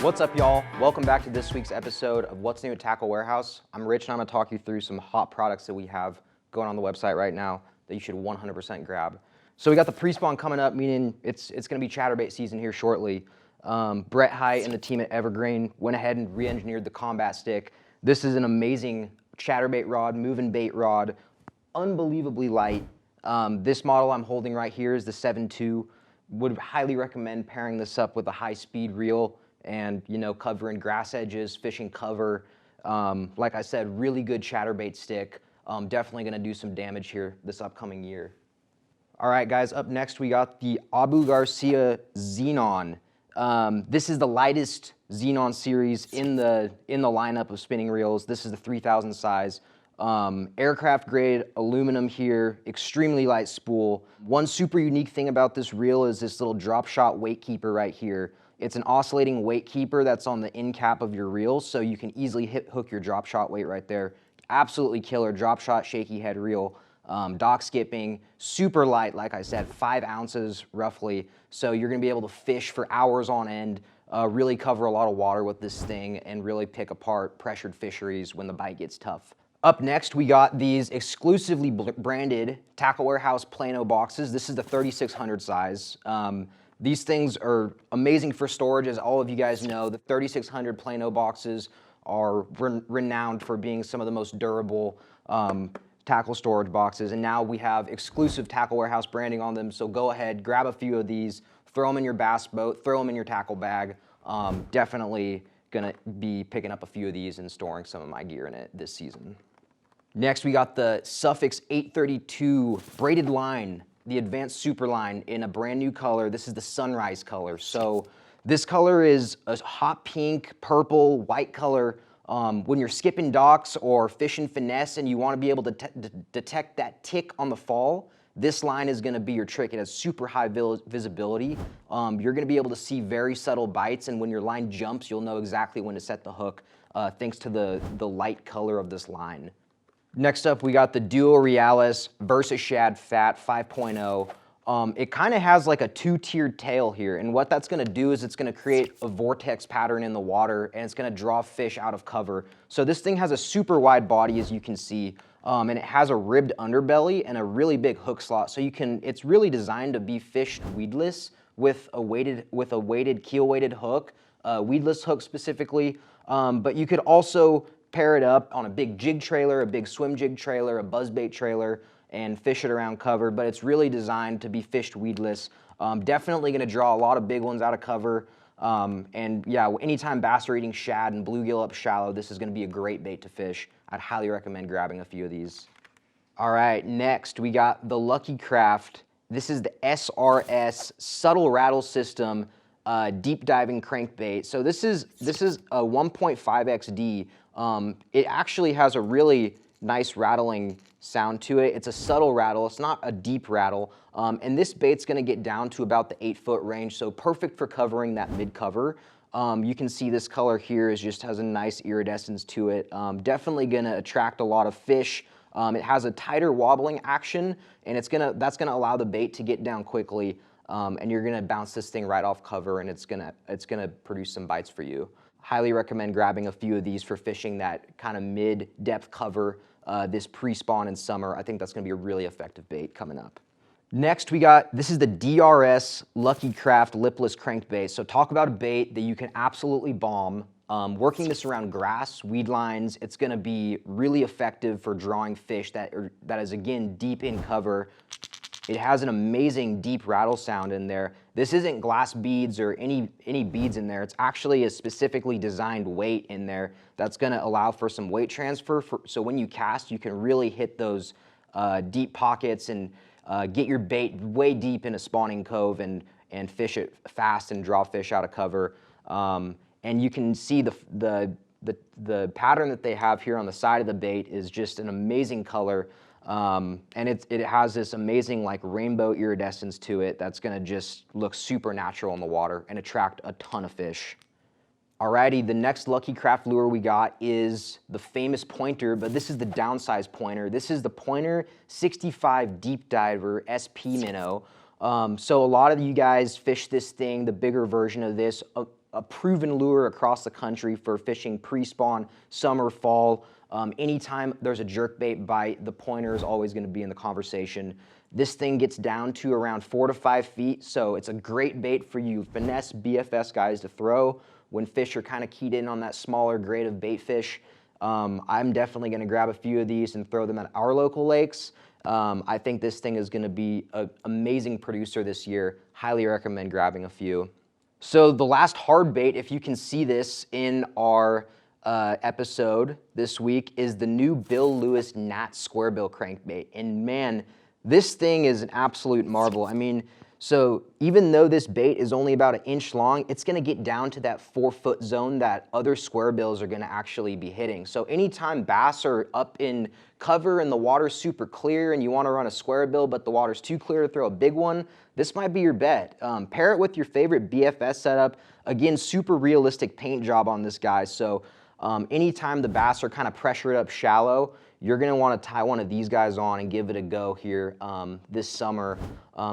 What's up, y'all? Welcome back to this week's episode of What's New at Tackle Warehouse. I'm Rich, and I'm going to talk you through some hot products that we have going on the website right now that you should 100% grab. So we got the pre-spawn coming up, meaning it's going to be chatterbait season here shortly. Brett Height and the team at Evergreen went ahead and re-engineered the combat stick. This is an amazing chatterbait rod, moving bait rod, unbelievably light. This model I'm holding right here is the 7.2. Would highly recommend pairing this up with a high-speed reel and, you know, covering grass edges, fishing cover. Like I said, really good chatterbait stick. Definitely going to do some damage here this upcoming year. All right, guys, up next we got the Abu Garcia Xenon. This is the lightest Xenon series in the lineup of spinning reels. This is the 3000 size. Aircraft grade aluminum here, extremely light spool. One super unique thing about this reel is this little drop shot weight keeper right here. It's an oscillating weight keeper that's on the end cap of your reel, so you can easily hook your drop shot weight right there. Absolutely killer drop shot shaky head reel. Dock skipping, super light, like I said, 5 ounces roughly. So you're gonna be able to fish for hours on end, really cover a lot of water with this thing, and really pick apart pressured fisheries when the bite gets tough. Up next, we got these exclusively branded Tackle Warehouse Plano boxes. This is the 3600 size. These things are amazing for storage, as all of you guys know. The 3600 Plano boxes are renowned for being some of the most durable tackle storage boxes, and now we have exclusive Tackle Warehouse branding on them, so go ahead, grab a few of these, throw them in your bass boat, throw them in your tackle bag. Definitely gonna be picking up a few of these and storing some of my gear in it this season. Next, we got the Suffix 832 braided line, the advanced super line in a brand new color. This is the sunrise color. So this color is a hot pink, purple, white color. When you're skipping docks or fishing finesse and you want to be able to detect that tick on the fall, this line is going to be your trick. It has super high visibility. You're going to be able to see very subtle bites, and when your line jumps, you'll know exactly when to set the hook, thanks to the light color of this line. Next up, we got the Duo Realis Versa Shad Fat 5.0. It kind of has like a 2-tiered tail here, and what that's going to do is it's going to create a vortex pattern in the water, and it's going to draw fish out of cover. So this thing has a super wide body, as you can see, and it has a ribbed underbelly and a really big hook slot. So it's really designed to be fished weedless with a weighted keel-weighted hook, weedless hook specifically. But you could also pair it up on a big jig trailer, a big swim jig trailer, a buzzbait trailer, and fish it around cover, but it's really designed to be fished weedless. Definitely gonna draw a lot of big ones out of cover. And yeah, anytime bass are eating shad and bluegill up shallow, this is gonna be a great bait to fish. I'd highly recommend grabbing a few of these. All right, next we got the Lucky Craft. This is the SRS Subtle Rattle System deep diving crankbait. So this is a 1.5XD. It actually has a really nice rattling sound to it. It's a subtle rattle. It's not a deep rattle. And this bait's going to get down to about the 8-foot range, so perfect for covering that mid-cover. You can see this color here just has a nice iridescence to it. Definitely going to attract a lot of fish. It has a tighter wobbling action, and that's going to allow the bait to get down quickly. And you're going to bounce this thing right off cover, and it's going to produce some bites for you. Highly recommend grabbing a few of these for fishing that kind of mid-depth cover this pre-spawn in summer. I think that's going to be a really effective bait coming up. Next, this is the DRS Lucky Craft Lipless Crankbait. So talk about a bait that you can absolutely bomb. Working this around grass, weed lines, it's going to be really effective for drawing fish that is, again, deep in cover. It has an amazing deep rattle sound in there. This isn't glass beads or any beads in there. It's actually a specifically designed weight in there that's gonna allow for some weight transfer. So when you cast, you can really hit those deep pockets and get your bait way deep in a spawning cove and fish it fast and draw fish out of cover. And you can see the pattern that they have here on the side of the bait is just an amazing color. And it has this amazing like rainbow iridescence to it that's gonna just look super natural in the water and attract a ton of fish. Alrighty, the next Lucky Craft lure we got is the famous pointer, but this is the downsized pointer. This is the Pointer 65 Deep Diver SP Minnow. So a lot of you guys fish this thing, the bigger version of this. a proven lure across the country for fishing pre-spawn, summer, fall. Anytime there's a jerkbait bite, the pointer is always going to be in the conversation. This thing gets down to around 4 to 5 feet, so it's a great bait for you finesse BFS guys to throw when fish are kind of keyed in on that smaller grade of bait fish. I'm definitely going to grab a few of these and throw them at our local lakes. I think this thing is going to be an amazing producer this year. Highly recommend grabbing a few. So the last hard bait, if you can see this in our episode this week, is the new Bill Lewis Nat Squarebill crankbait. And man, this thing is an absolute marvel. I mean, so even though this bait is only about 1 inch long, it's gonna get down to that 4-foot zone that other squarebills are gonna actually be hitting. So anytime bass are up in cover and the water's super clear and you wanna run a squarebill but the water's too clear to throw a big one, this might be your bet. Pair it with your favorite BFS setup. Again, super realistic paint job on this guy. So anytime the bass are kind of pressured up shallow, you're gonna wanna tie one of these guys on and give it a go here this summer.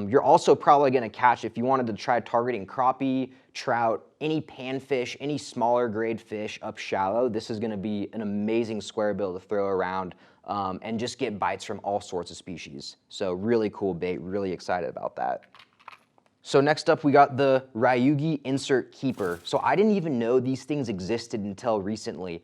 You're also probably gonna catch, if you wanted to try targeting crappie, trout, any panfish, any smaller grade fish up shallow, this is gonna be an amazing squarebill to throw around and just get bites from all sorts of species. So really cool bait, really excited about that. So next up, we got the Ryugi Insert Keeper. So I didn't even know these things existed until recently.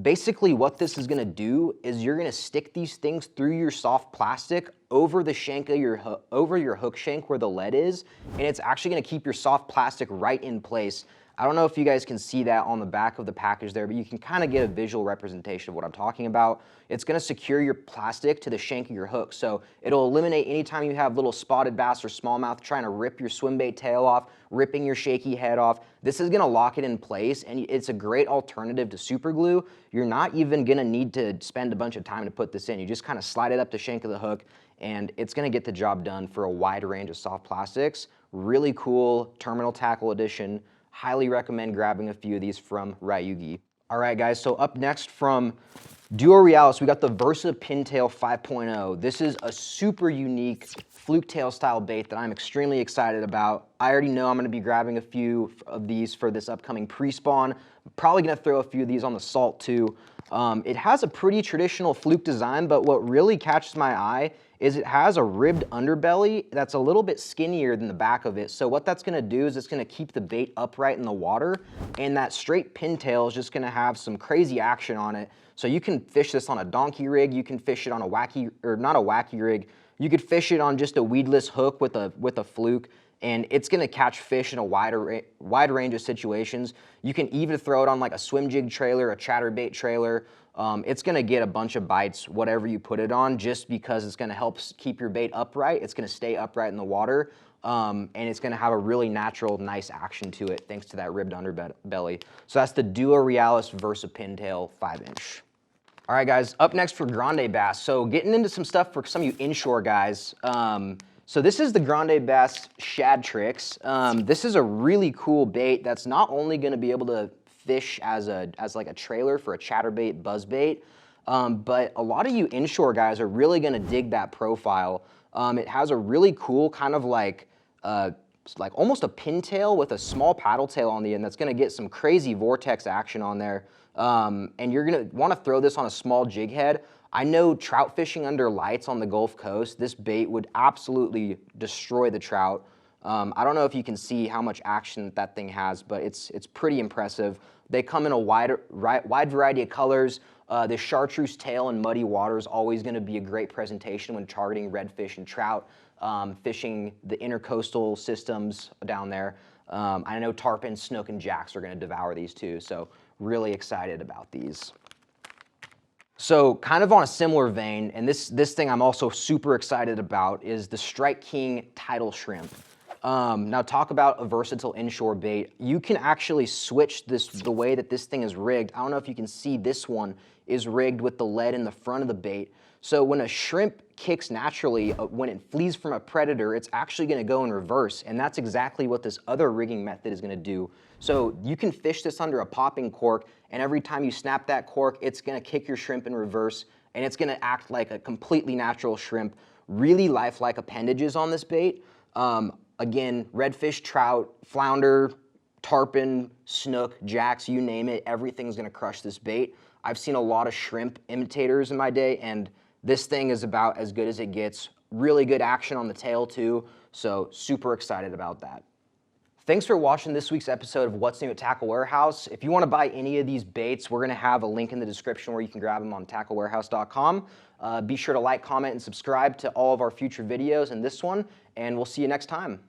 Basically what this is gonna do is you're gonna stick these things through your soft plastic over the shank of your hook shank where the lead is, and it's actually gonna keep your soft plastic right in place. I don't know if you guys can see that on the back of the package there, but you can kind of get a visual representation of what I'm talking about. It's gonna secure your plastic to the shank of your hook, so it'll eliminate anytime you have little spotted bass or smallmouth trying to rip your swim bait tail off, ripping your shaky head off. This is gonna lock it in place, and it's a great alternative to super glue. You're not even gonna need to spend a bunch of time to put this in. You just kind of slide it up the shank of the hook, and it's gonna get the job done for a wide range of soft plastics. Really cool terminal tackle edition. Highly recommend grabbing a few of these from Ryugi. All right, guys, so up next from Duo Realis, we got the Versa Pintail 5.0. This is a super unique fluke tail style bait that I'm extremely excited about. I already know I'm gonna be grabbing a few of these for this upcoming pre-spawn. Probably gonna throw a few of these on the salt too. It has a pretty traditional fluke design, but what really catches my eye is it has a ribbed underbelly that's a little bit skinnier than the back of it. So what that's gonna do is it's gonna keep the bait upright in the water, and that straight pintail is just gonna have some crazy action on it. So you can fish this on a donkey rig, you can fish it on a wacky, or not a wacky rig, you could fish it on just a weedless hook with a fluke, and it's gonna catch fish in a wide range of situations. You can even throw it on like a swim jig trailer, a chatterbait trailer. It's gonna get a bunch of bites, whatever you put it on, just because it's gonna help keep your bait upright. It's gonna stay upright in the water, and it's gonna have a really natural, nice action to it, thanks to that ribbed underbelly. So that's the Duo Realis Versa Pintail 5-inch. All right, guys, up next for Grande Bass. So getting into some stuff for some of you inshore guys. So this is the Grande Bass Shad Tricks. This is a really cool bait that's not only gonna be able to fish as like a trailer for a chatterbait, buzzbait, but a lot of you inshore guys are really gonna dig that profile. It has a really cool kind of like almost a pintail with a small paddle tail on the end that's gonna get some crazy vortex action on there. And you're gonna wanna throw this on a small jig head. I know trout fishing under lights on the Gulf Coast, this bait would absolutely destroy the trout. I don't know if you can see how much action that thing has, but it's pretty impressive. They come in a wide variety of colors. The chartreuse tail in muddy water is always gonna be a great presentation when targeting redfish and trout, fishing the intercoastal systems down there. I know tarpon, snook, and jacks are gonna devour these too, so really excited about these. So kind of on a similar vein, and this thing I'm also super excited about, is the Strike King Tidal Shrimp. Now talk about a versatile inshore bait. You can actually switch the way that this thing is rigged. I don't know if you can see, this one is rigged with the lead in the front of the bait. So when a shrimp kicks naturally, when it flees from a predator, it's actually gonna go in reverse, and that's exactly what this other rigging method is gonna do. So you can fish this under a popping cork, and every time you snap that cork, it's gonna kick your shrimp in reverse, and it's gonna act like a completely natural shrimp. Really lifelike appendages on this bait. Again, redfish, trout, flounder, tarpon, snook, jacks, you name it, everything's gonna crush this bait. I've seen a lot of shrimp imitators in my day, and this thing is about as good as it gets. Really good action on the tail too, so super excited about that. Thanks for watching this week's episode of What's New at Tackle Warehouse. If you want to buy any of these baits, we're going to have a link in the description where you can grab them on tacklewarehouse.com. Be sure to like, comment, and subscribe to all of our future videos and this one, and we'll see you next time.